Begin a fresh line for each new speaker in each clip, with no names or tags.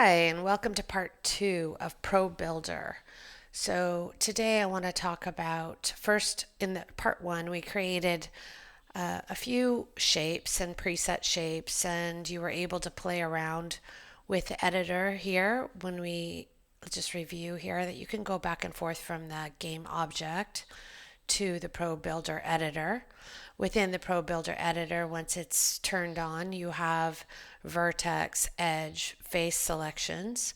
Hi, and welcome to part 2 of ProBuilder. So today I want to talk about, first in the part 1, we created a few shapes and preset shapes, and you were able to play around with the editor here when we just review here that you can go back and forth from the game object to the ProBuilder editor. Within the ProBuilder editor, once it's turned on, you have vertex, edge, face selections.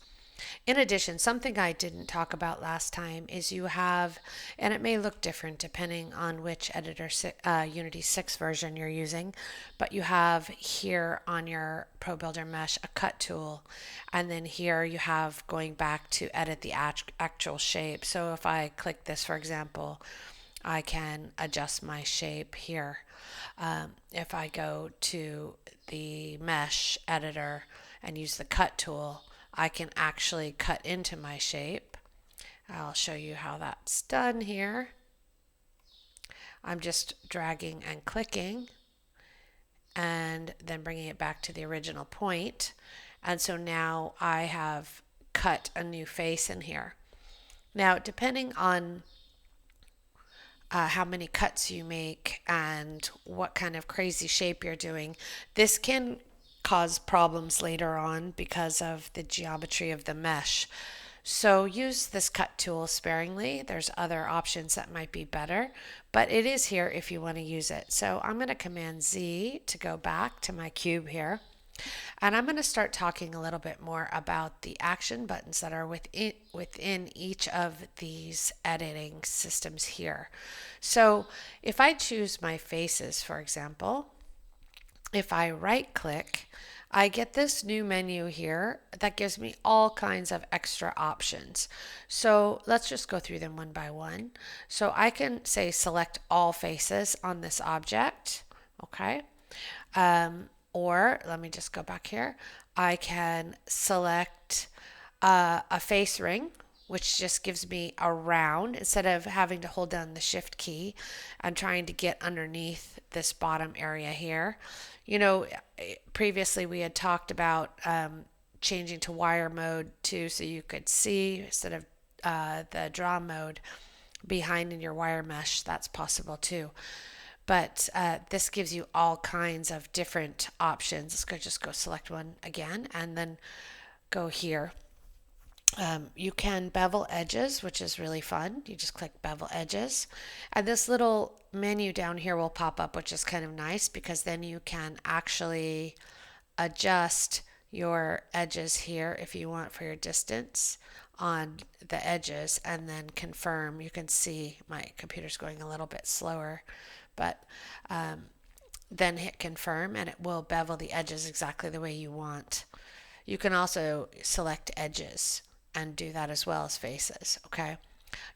In addition, something I didn't talk about last time is you have, and it may look different depending on which editor, Unity 6 version you're using, but you have here on your ProBuilder mesh a cut tool, and then here you have going back to edit the actual shape. So if I click this, for example, I can adjust my shape here. If I go to the mesh editor and use the cut tool, I can actually cut into my shape. I'll show you how that's done here. I'm just dragging and clicking and then bringing it back to the original point. And so now I have cut a new face in here. Now, depending on how many cuts you make and what kind of crazy shape you're doing, this can cause problems later on because of the geometry of the mesh. So use this cut tool sparingly. There's other options that might be better, but it is here if you want to use it. So I'm going to Command Z to go back to my cube here. And I'm going to start talking a little bit more about the action buttons that are within each of these editing systems here. So if I choose my faces, for example, if I right click, I get this new menu here that gives me all kinds of extra options. So let's just go through them one by one. So I can say select all faces on this object, okay? Or let me just go back here. I can select a face ring, which just gives me a round instead of having to hold down the shift key and trying to get underneath this bottom area here. You know, previously we had talked about changing to wire mode too, so you could see instead of the draw mode behind in your wire mesh. That's possible too. But this gives you all kinds of different options. Let's just go select one again and then go here. You can bevel edges, which is really fun. You just click bevel edges. And this little menu down here will pop up, which is kind of nice because then you can actually adjust your edges here if you want for your distance on the edges and then confirm. You can see my computer's going a little bit slower, but then hit confirm and it will bevel the edges exactly the way you want. You can also select edges and do that as well as faces, okay?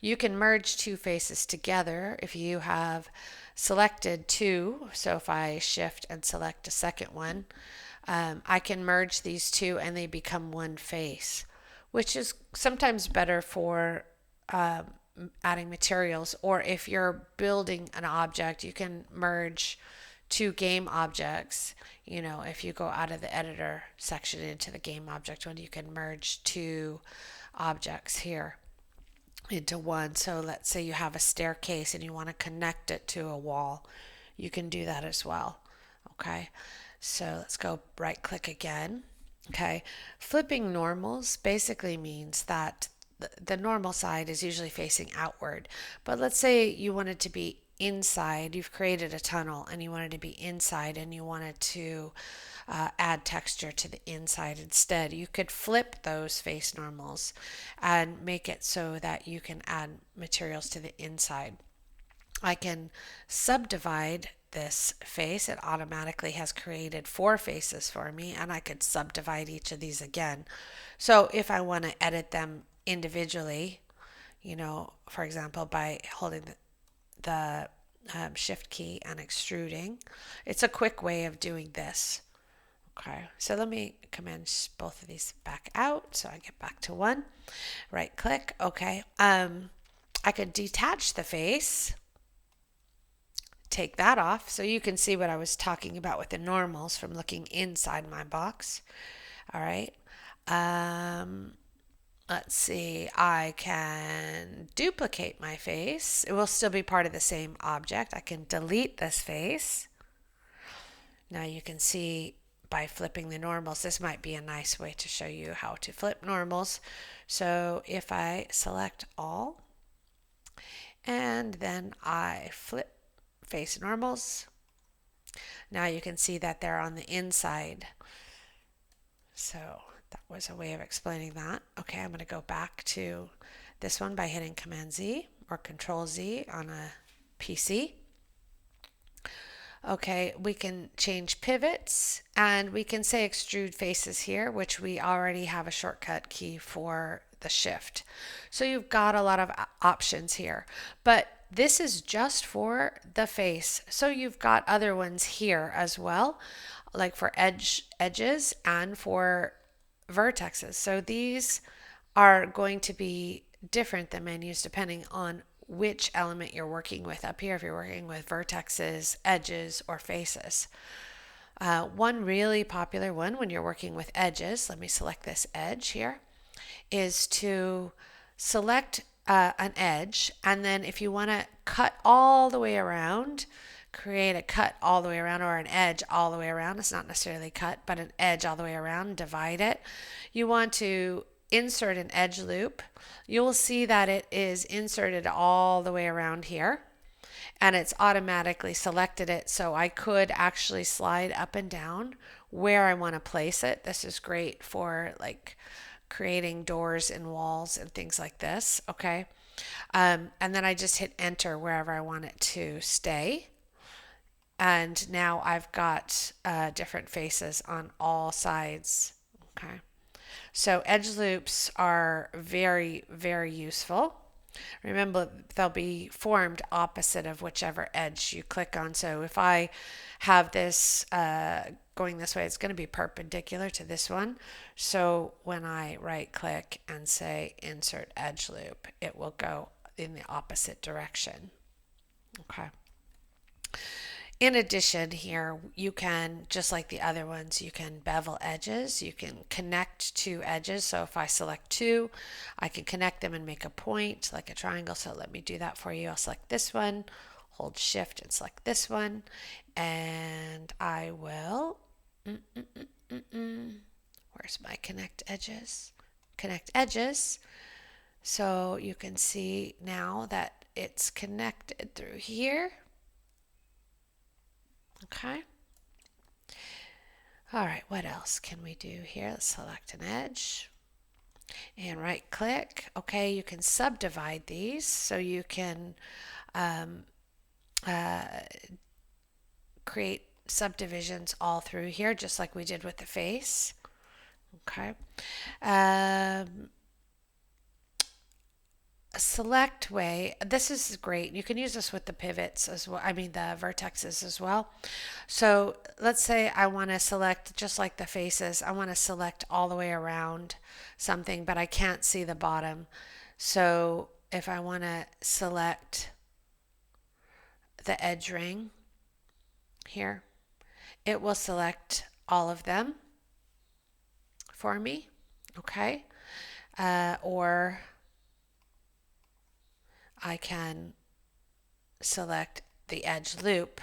You can merge two faces together if you have selected two. So if I shift and select a second one, I can merge these two and they become one face, which is sometimes better for adding materials, or if you're building an object, you can merge two game objects. You know, if you go out of the editor section into the game object one, you can merge two objects here into one. So let's say you have a staircase and you want to connect it to a wall, you can do that as well. Okay, so let's go right click again. Okay, flipping normals basically means that the normal side is usually facing outward, but let's say you want it to be inside. You've created a tunnel and you want it to be inside and you wanted to add texture to the inside instead. You could flip those face normals and make it so that you can add materials to the inside. I can subdivide this face. It automatically has created 4 faces for me, and I could subdivide each of these again. So if I want to edit them individually, you know, for example, by holding the shift key and extruding, it's a quick way of doing this. Okay, so let me command both of these back out so I get back to one. Right click, okay. I could detach the face, take that off so you can see what I was talking about with the normals from looking inside my box. All right. Um, let's see, I can duplicate my face. It will still be part of the same object. I can delete this face. Now you can see by flipping the normals, this might be a nice way to show you how to flip normals. So if I select all and then I flip face normals, now you can see that they're on the inside. So that was a way of explaining that. Okay, I'm going to go back to this one by hitting Command Z or Control Z on a PC. Okay, we can change pivots and we can say extrude faces here, which we already have a shortcut key for the shift. So you've got a lot of options here, but this is just for the face. So you've got other ones here as well, like for edges and for vertexes. So these are going to be different than menus depending on which element you're working with. Up here, if you're working with vertexes, edges, or faces. One really popular one when you're working with edges, let me select this edge here, is to select an edge, and then if you want to cut all the way around, create a cut all the way around or an edge all the way around. It's not necessarily cut, but an edge all the way around, divide it. You want to insert an edge loop. You'll see that it is inserted all the way around here and it's automatically selected it. So I could actually slide up and down where I want to place it. This is great for like creating doors and walls and things like this. Okay. And then I just hit enter wherever I want it to stay. And now I've got different faces on all sides. Okay. So edge loops are very, very useful. Remember, they'll be formed opposite of whichever edge you click on. So if I have this going this way, it's going to be perpendicular to this one. So when I right click and say insert edge loop, it will go in the opposite direction. Okay. In addition here, you can, just like the other ones, you can bevel edges. You can connect two edges. So if I select two, I can connect them and make a point like a triangle. So let me do that for you. I'll select this one, hold shift and select this one. And I will, where's my connect edges? Connect edges. So you can see now that it's connected through here. Okay. All right, what else can we do here? Let's select an edge and right click. Okay, you can subdivide these so you can create subdivisions all through here, just like we did with the face. Okay. Select way, this is great. You can use this with the pivots as well, I mean the vertexes as well. So let's say I want to select, just like the faces, I want to select all the way around something, but I can't see the bottom. So if I want to select the edge ring here, it will select all of them for me. Okay. Or I can select the edge loop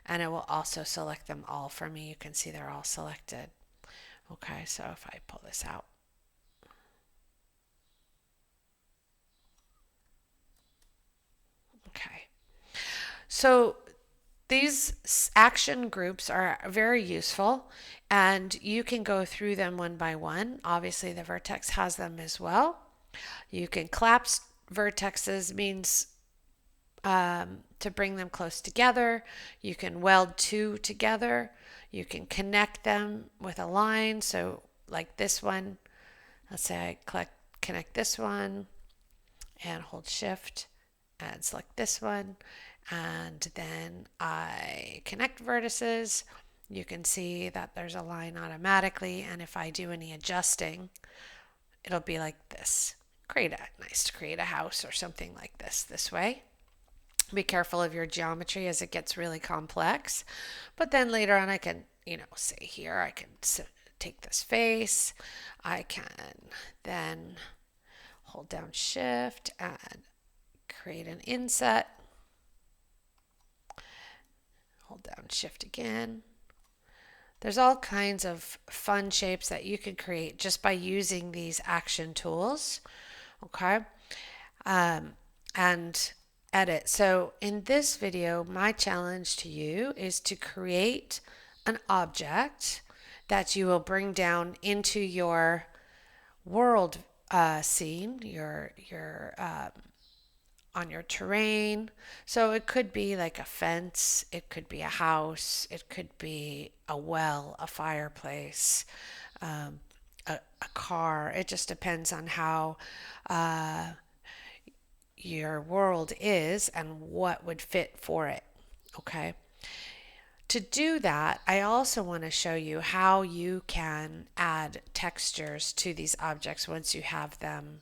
and it will also select them all for me. You can see they're all selected. Okay, so if I pull this out, okay. So these action groups are very useful and you can go through them one by one. Obviously the vertex has them as well. You can collapse vertexes, means to bring them close together. You can weld two together. You can connect them with a line. So like this one, let's say I connect this one and hold shift and select this one. And then I connect vertices. You can see that there's a line automatically. And if I do any adjusting, it'll be like this. Nice to create a house or something like this way. Be careful of your geometry as it gets really complex. But then later on I can, say here, I can take this face. I can then hold down Shift and create an inset. Hold down Shift again. There's all kinds of fun shapes that you can create just by using these action tools. Okay. And edit. So in this video, my challenge to you is to create an object that you will bring down into your world scene, your on your terrain. So it could be like a fence, it could be a house, it could be a well, a fireplace, a car. It just depends on how your world is and what would fit for it. Okay. To do that, I also want to show you how you can add textures to these objects once you have them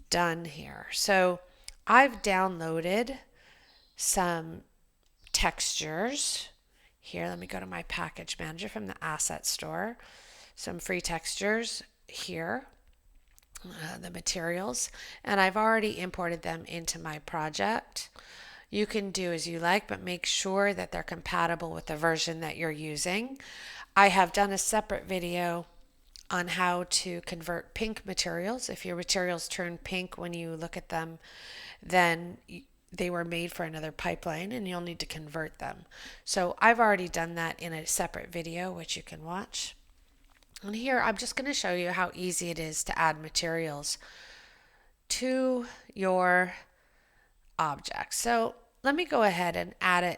done here. So I've downloaded some textures here. Let me go to my package manager from the asset store. Some free textures here, the materials, and I've already imported them into my project. You can do as you like, but make sure that they're compatible with the version that you're using. I have done a separate video on how to convert pink materials. If your materials turn pink when you look at them, then they were made for another pipeline and you'll need to convert them. So I've already done that in a separate video, which you can watch. And here I'm just going to show you how easy it is to add materials to your object. So let me go ahead and add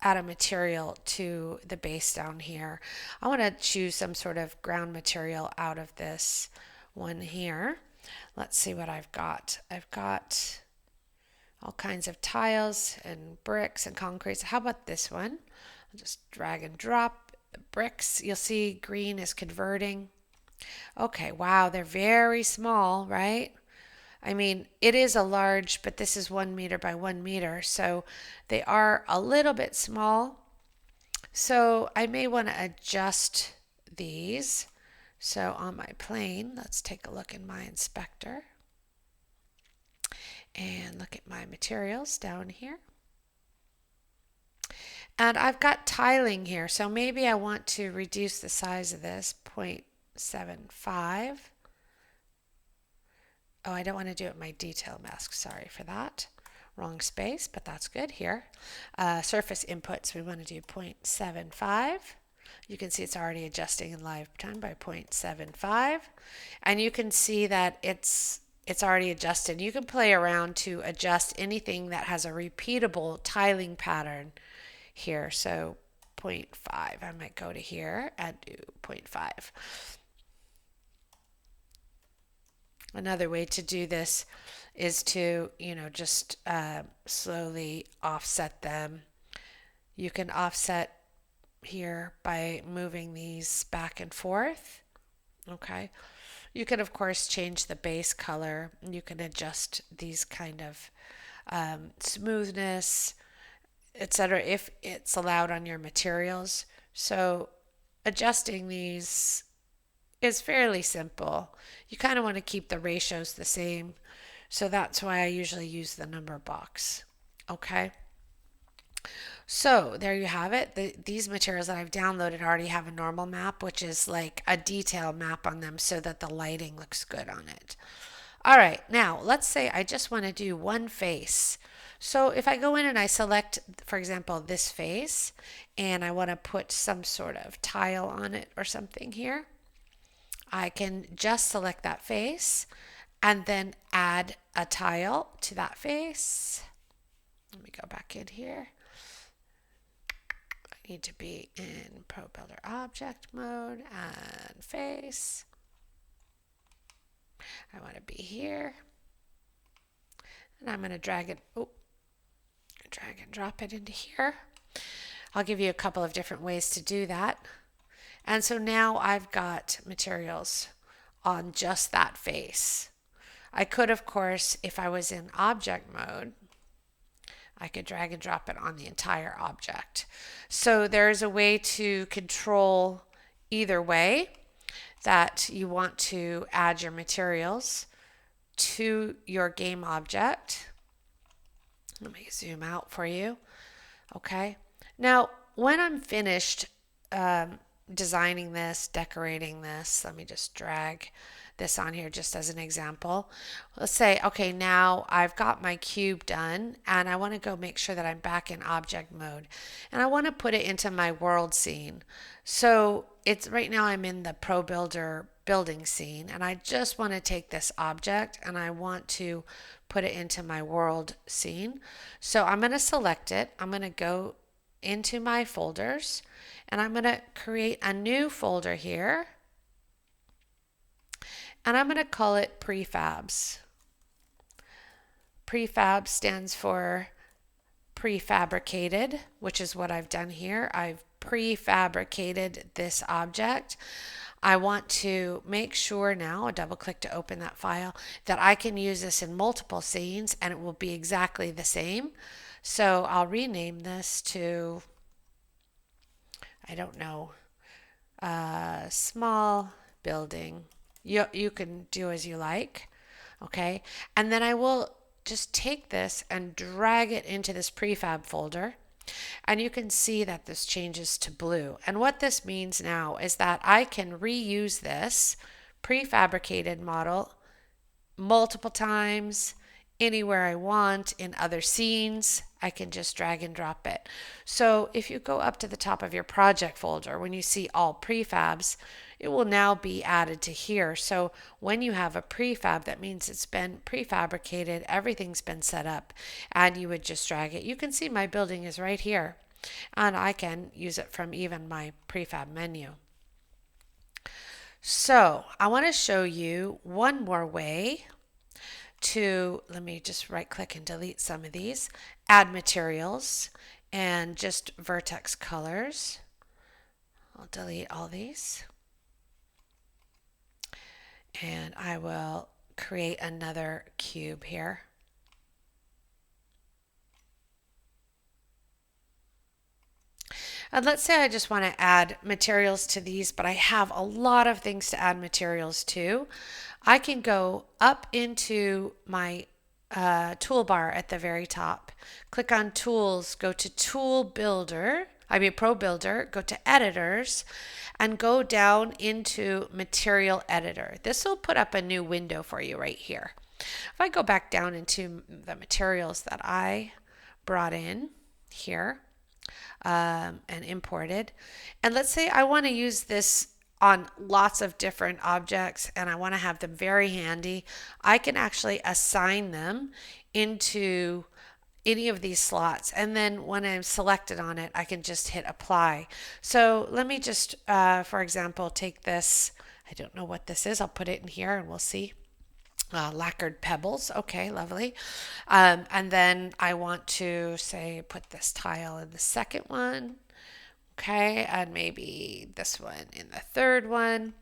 a material to the base down here. I want to choose some sort of ground material out of this one here. Let's see what I've got. I've got all kinds of tiles and bricks and concrete. So how about this one? I'll just drag and drop the bricks. You'll see green is converting. Okay, wow, they're very small, right? I mean, it is a large, but this is 1 meter by 1 meter, so they are a little bit small. So I may want to adjust these. So on my plane, let's take a look in my inspector and look at my materials down here. And I've got tiling here, so maybe I want to reduce the size of this 0.75. Oh, I don't want to do it in my detail mask. Sorry for that. Wrong space, but that's good here. Surface inputs, we want to do 0.75. You can see it's already adjusting in live time by 0.75. And you can see that it's already adjusted. You can play around to adjust anything that has a repeatable tiling pattern here. So 0.5, I might go to here and do 0.5. Another way to do this is to, just slowly offset them. You can offset here by moving these back and forth. Okay. You can, of course, change the base color. You can adjust these kind of smoothness, etc., if it's allowed on your materials. So adjusting these is fairly simple. You kind of want to keep the ratios the same. So that's why I usually use the number box. Okay. So there you have it. These materials that I've downloaded already have a normal map, which is like a detail map on them so that the lighting looks good on it. All right. Now let's say I just want to do one face. So if I go in and I select, for example, this face, and I want to put some sort of tile on it or something here, I can just select that face and then add a tile to that face. Let me go back in here. I need to be in ProBuilder object mode and face. I want to be here. And I'm going to drag and drop it into here. I'll give you a couple of different ways to do that. And so now I've got materials on just that face. I could, of course, if I was in object mode, I could drag and drop it on the entire object. So there's a way to control either way that you want to add your materials to your game object. Let me zoom out for you. Okay. Now, when I'm finished designing this, decorating this, let me just drag this on here just as an example. Let's say, okay, now I've got my cube done and I want to go make sure that I'm back in object mode and I want to put it into my world scene. So it's right now I'm in the ProBuilder building scene and I just want to take this object and I want to put it into my world scene. So I'm going to select it. I'm going to go into my folders and I'm going to create a new folder here and I'm going to call it Prefabs. Prefab stands for prefabricated, which is what I've done here. I've prefabricated this object. I want to make sure now, a double click to open that file, that I can use this in multiple scenes and it will be exactly the same. So I'll rename this to, I don't know, small building. You can do as you like, okay? And then I will just take this and drag it into this prefab folder. And you can see that this changes to blue. And what this means now is that I can reuse this prefabricated model multiple times, anywhere I want, in other scenes. I can just drag and drop it. So if you go up to the top of your project folder, when you see all prefabs, it will now be added to here. So when you have a prefab, that means it's been prefabricated, everything's been set up, and you would just drag it. You can see my building is right here, and I can use it from even my prefab menu. So I want to show you one more way to, let me just right click and delete some of these, add materials and just vertex colors. I'll delete all these. And I will create another cube here. And let's say I just want to add materials to these, but I have a lot of things to add materials to. I can go up into my toolbar at the very top, click on Tools, go to ProBuilder, go to Editors, and go down into Material Editor. This will put up a new window for you right here. If I go back down into the materials that I brought in here and imported, and let's say I want to use this on lots of different objects and I want to have them very handy, I can actually assign them into any of these slots, and then when I'm selected on it I can just hit apply. So let me just for example take this, I don't know what this is, I'll put it in here and we'll see. Lacquered pebbles, okay, lovely. And then I want to say put this tile in the second one, okay, and maybe this one in the third one.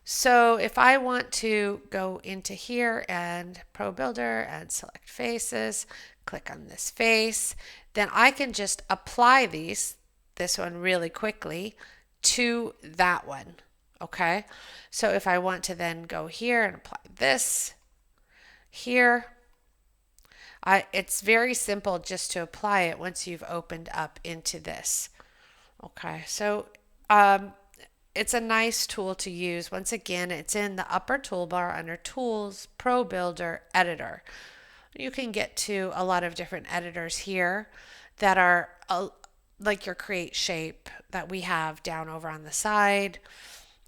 So if I want to go into here and ProBuilder and select faces, click on this face, then I can just apply this one really quickly to that one. Okay, so if I want to then go here and apply this here, it's very simple just to apply it once you've opened up into this. Okay, so it's a nice tool to use. Once again, it's in the upper toolbar under Tools, ProBuilder, Editor. You can get to a lot of different editors here that are like your Create Shape that we have down over on the side,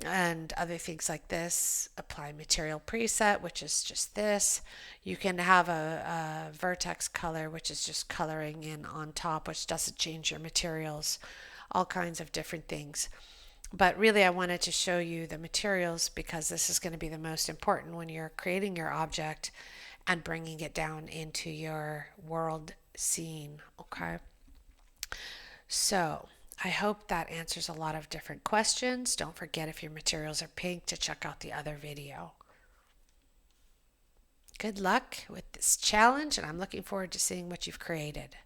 and other things like this. Apply material preset, which is just this. You can have a vertex color, which is just coloring in on top, which doesn't change your materials. All kinds of different things. But really I wanted to show you the materials because this is going to be the most important when you're creating your object and bringing it down into your world scene. Okay, so I hope that answers a lot of different questions. Don't forget, if your materials are pink, to check out the other video. Good luck with this challenge, and I'm looking forward to seeing what you've created.